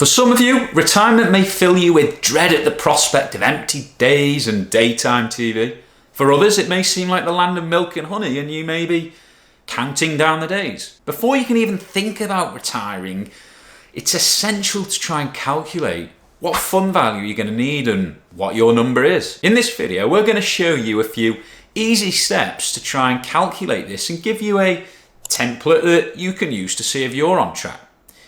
For some of you, retirement may fill you with dread at the prospect of empty days and daytime TV. For others, it may seem like the land of milk and honey and you may be counting down the days. Before you can even think about retiring, it's essential to try and calculate what fund value you're going to need and what your number is. In this video, we're going to show you a few easy steps to try and calculate this and give you a template that you can use to see if you're on track.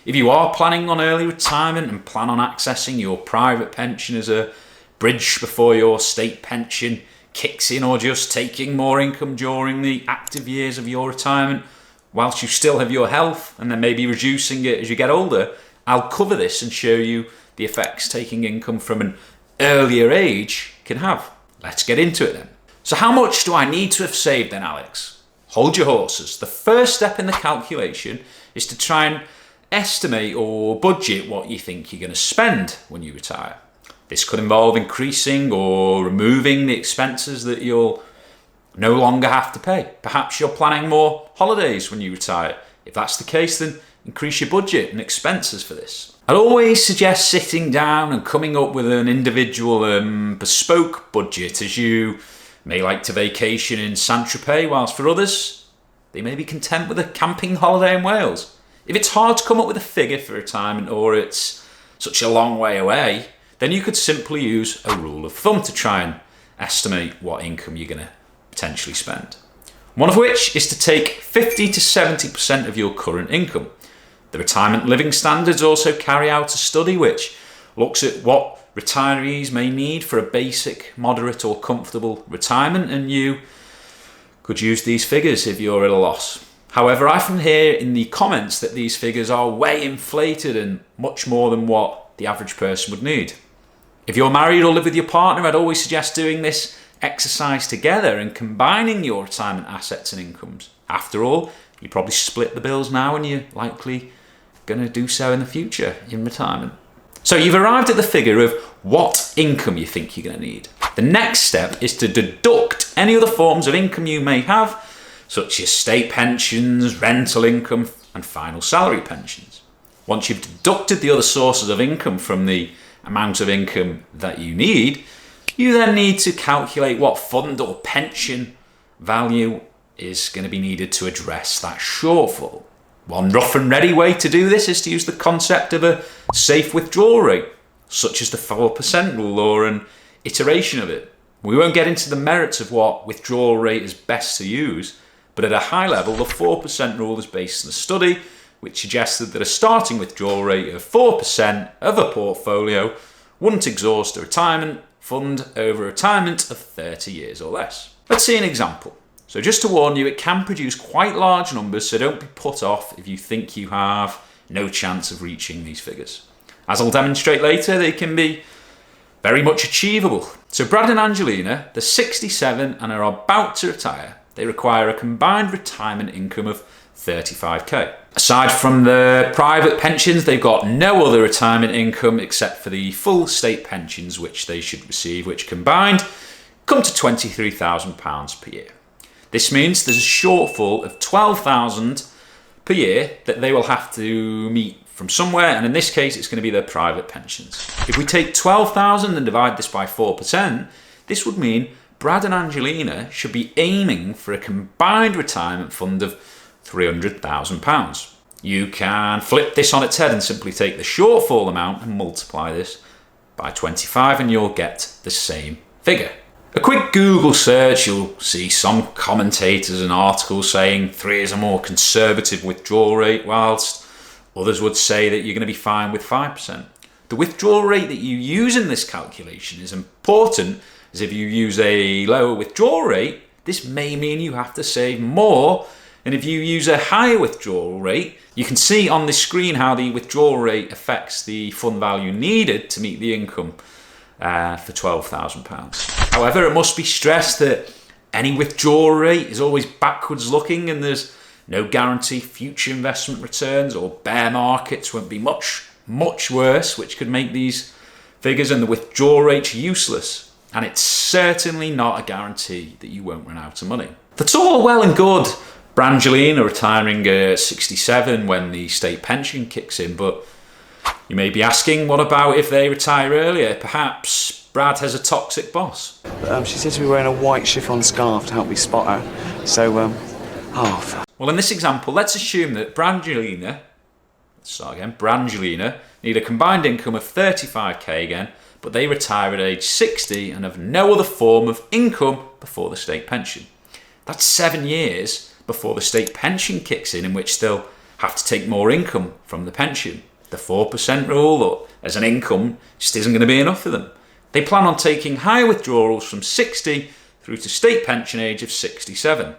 If you are planning on early retirement and plan on accessing your private pension as a bridge before your state pension kicks in, or just taking more income during the active years of your retirement whilst you still have your health and then maybe reducing it as you get older, I'll cover this and show you the effects taking income from an earlier age can have. Let's get into it then. So how much do I need to have saved then, Alex? Hold your horses. The first step in the calculation is to try and estimate or budget what you think you're going to spend when you retire. This could involve increasing or removing the expenses that you'll no longer have to pay. Perhaps you're planning more holidays when you retire. If that's the case, then increase your budget and expenses for this. I'd always suggest sitting down and coming up with an individual bespoke budget, as you may like to vacation in Saint-Tropez, whilst for others, they may be content with a camping holiday in Wales. If it's hard to come up with a figure for retirement or it's such a long way away, then you could simply use a rule of thumb to try and estimate what income you're going to potentially spend. One of which is to take 50 to 70% of your current income. The Retirement Living Standards also carry out a study which looks at what retirees may need for a basic, moderate or comfortable retirement, and you could use these figures if you're at a loss. However, I often hear in the comments that these figures are way inflated and much more than what the average person would need. If you're married or live with your partner, I'd always suggest doing this exercise together and combining your retirement assets and incomes. After all, you probably split the bills now and you're likely going to do so in the future in retirement. So you've arrived at the figure of what income you think you're going to need. The next step is to deduct any other forms of income you may have, such as state pensions, rental income, and final salary pensions. Once you've deducted the other sources of income from the amount of income that you need, you then need to calculate what fund or pension value is going to be needed to address that shortfall. One rough and ready way to do this is to use the concept of a safe withdrawal rate, such as the 4% rule or an iteration of it. We won't get into the merits of what withdrawal rate is best to use, but at a high level, the 4% rule is based on a study which suggested that a starting withdrawal rate of 4% of a portfolio wouldn't exhaust a retirement fund over a retirement of 30 years or less. Let's see an example. So just to warn you, it can produce quite large numbers, so don't be put off if you think you have no chance of reaching these figures. As I'll demonstrate later, they can be very much achievable. So Brad and Angelina, they're 67 and are about to retire. They require a combined retirement income of 35k. Aside from the private pensions, they've got no other retirement income except for the full state pensions which they should receive, which combined come to £23,000 per year. This means there's a shortfall of £12,000 per year that they will have to meet from somewhere, and in this case it's going to be their private pensions. If we take £12,000 and divide this by 4%, this would mean Brad and Angelina should be aiming for a combined retirement fund of £300,000. You can flip this on its head and simply take the shortfall amount and multiply this by 25 and you'll get the same figure. A quick Google search, you'll see some commentators and articles saying 3 is a more conservative withdrawal rate, whilst others would say that you're going to be fine with 5%. The withdrawal rate that you use in this calculation is important, as if you use a lower withdrawal rate, this may mean you have to save more, and if you use a higher withdrawal rate, you can see on the screen how the withdrawal rate affects the fund value needed to meet the income for £12,000. However, it must be stressed that any withdrawal rate is always backwards looking and there's no guarantee future investment returns or bear markets won't be much worse, which could make these figures and the withdrawal rates useless. And it's certainly not a guarantee that you won't run out of money. That's all well and good, Brangelina retiring at 67 when the state pension kicks in, but You may be asking, what about if they retire earlier? Perhaps Brad has a toxic boss. She said to be wearing a white chiffon scarf to help me spot her. So, Well, in this example, let's assume that Brangelina need a combined income of 35k again, but they retire at age 60 and have no other form of income before the state pension. That's 7 years before the state pension kicks in which they'll have to take more income from the pension. The 4% rule as an income just isn't going to be enough for them. They plan on taking higher withdrawals from 60 through to state pension age of 67.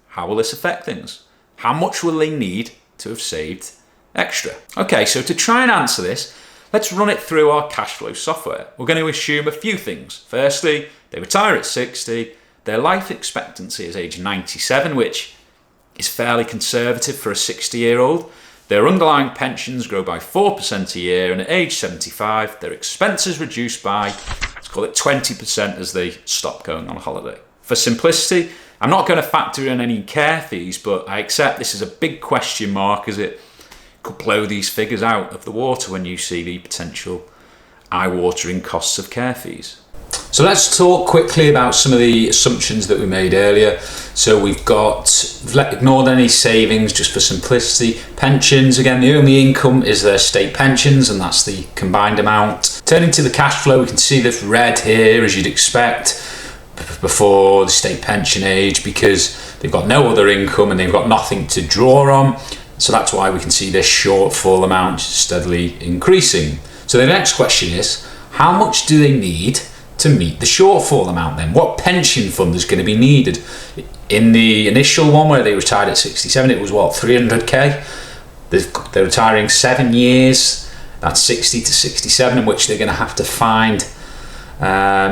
How will this affect things? How much will they need to have saved extra? Okay, so to try and answer this, let's run it through our cash flow software. We're going to assume a few things. Firstly, they retire at 60. Their life expectancy is age 97, which is fairly conservative for a 60-year-old. Their underlying pensions grow by 4% a year, and at age 75, their expenses reduce by, let's call it 20% as they stop going on holiday. For simplicity, I'm not going to factor in any care fees, but I accept this is a big question mark as it could blow these figures out of the water when you see the potential eye-watering costs of care fees. So let's talk quickly about some of the assumptions that we made earlier. So we've got, ignored any savings just for simplicity. Pensions, again, the only income is their state pensions, and that's the combined amount. Turning to the cash flow, we can see this red here, as you'd expect, before the state pension age, because they've got no other income and they've got nothing to draw on. So that's why we can see this shortfall amount steadily increasing. So the next question is, how much do they need to meet the shortfall amount then? What pension fund is going to be needed? In the initial one where they retired at 67, it was what, 300k? They're retiring 7 years, that's 60 to 67, in which they're going to have to find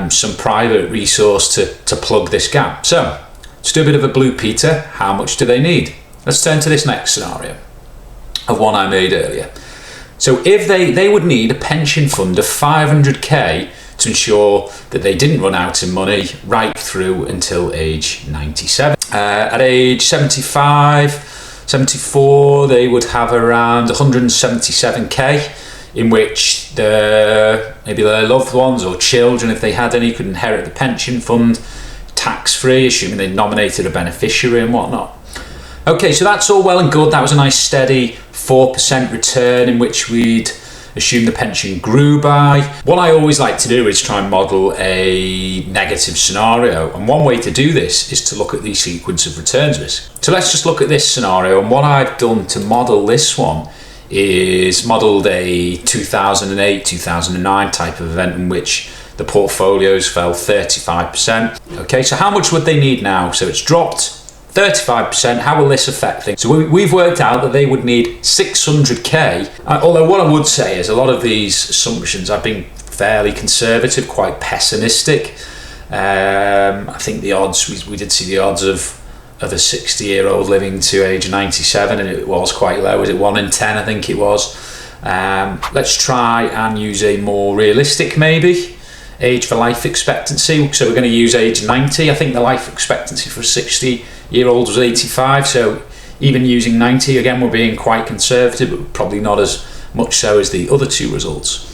some private resource to plug this gap. So let's do a bit of a Blue Peter. How much do they need? Let's turn to this next scenario of one I made earlier. So if they would need a pension fund of 500k to ensure that they didn't run out of money right through until age 97. At age 75, 74, they would have around 177k, in which maybe their loved ones or children, if they had any, could inherit the pension fund tax-free, assuming they nominated a beneficiary and whatnot. Okay, so that's all well and good. That was a nice steady 4% return in which we'd assume the pension grew by. What I always like to do is try and model a negative scenario, and one way to do this is to look at the sequence of returns risk. So let's just look at this scenario, and what I've done to model this one is modeled a 2008, 2009 type of event in which the portfolios fell 35%. Okay, so how much would they need now? So it's dropped 35%, how will this affect things? So we've worked out that they would need 600k, although what I would say is a lot of these assumptions I've been fairly conservative, quite pessimistic. I think the odds, we did see the odds of a 60-year-old living to age 97, and it was quite low. Was it 1 in 10, I think it was. Let's try and use a more realistic maybe age for life expectancy. So we're going to use age 90. I think the life expectancy for a 60-year-old was 85, so even using 90, again, we're being quite conservative, but probably not as much so as the other two results.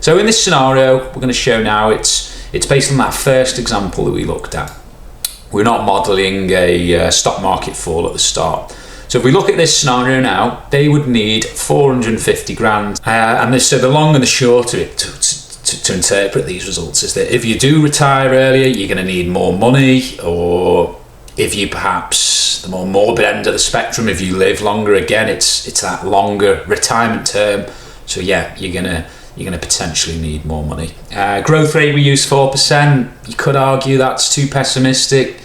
So in this scenario, we're going to show now it's based on that first example that we looked at. We're not modelling a stock market fall at the start. So if we look at this scenario now, they would need 450 grand. So the long and the short of it to interpret these results is that if you do retire earlier, you're going to need more money, or if you perhaps the more morbid end of the spectrum, if you live longer, again, it's that longer retirement term. So yeah, you're gonna potentially need more money. Growth rate, we use 4%. You could argue that's too pessimistic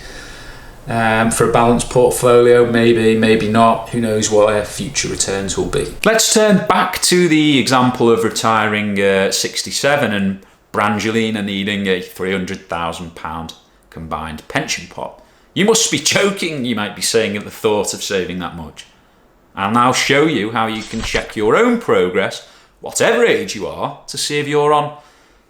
for a balanced portfolio. Maybe not. Who knows what our future returns will be. Let's turn back to the example of retiring 67 and Brangelina needing a £300,000 combined pension pot. You must be joking, you might be saying, at the thought of saving that much. I'll now show you how you can check your own progress, whatever age you are, to see if you're on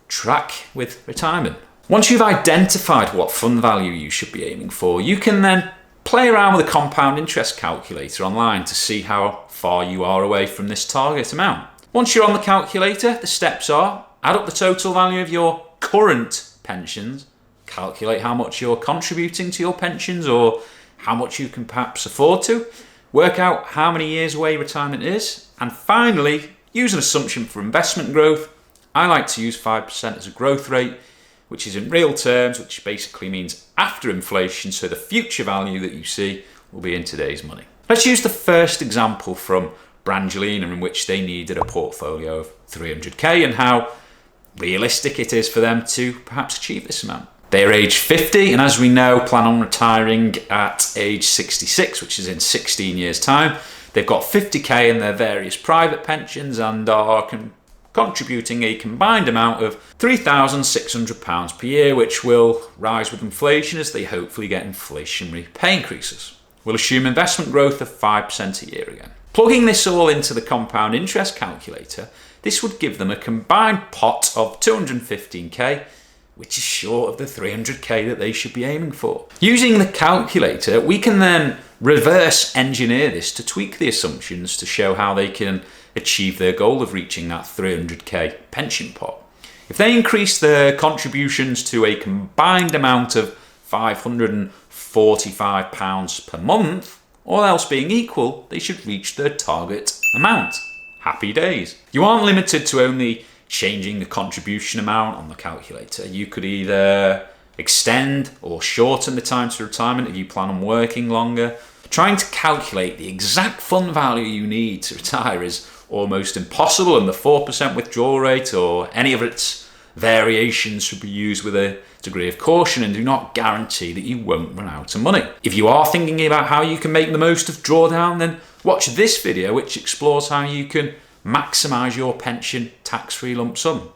track with retirement. Once you've identified what fund value you should be aiming for, you can then play around with a compound interest calculator online to see how far you are away from this target amount. Once you're on the calculator, the steps are: add up the total value of your current pensions, calculate how much you're contributing to your pensions or how much you can perhaps afford to, work out how many years away retirement is, and finally, use an assumption for investment growth. I like to use 5% as a growth rate, which is in real terms, which basically means after inflation, so the future value that you see will be in today's money. Let's use the first example from Brangelina, in which they needed a portfolio of 300k and how realistic it is for them to perhaps achieve this amount. They are age 50 and, as we know, plan on retiring at age 66, which is in 16 years' time. They've got 50k in their various private pensions and are contributing a combined amount of £3,600 per year, which will rise with inflation as they hopefully get inflationary pay increases. We'll assume investment growth of 5% a year again. Plugging this all into the compound interest calculator, this would give them a combined pot of 215k, which is short of the 300k that they should be aiming for. Using the calculator, we can then reverse engineer this to tweak the assumptions to show how they can achieve their goal of reaching that 300k pension pot. If they increase their contributions to a combined amount of £545 per month, all else being equal, they should reach their target amount. Happy days. You aren't limited to only changing the contribution amount on the calculator. You could either extend or shorten the time to retirement if you plan on working longer. Trying to calculate the exact fund value you need to retire is almost impossible, and the 4% withdrawal rate or any of its variations should be used with a degree of caution and do not guarantee that you won't run out of money. If you are thinking about how you can make the most of drawdown, then watch this video which explores how you can maximise your pension tax-free lump sum.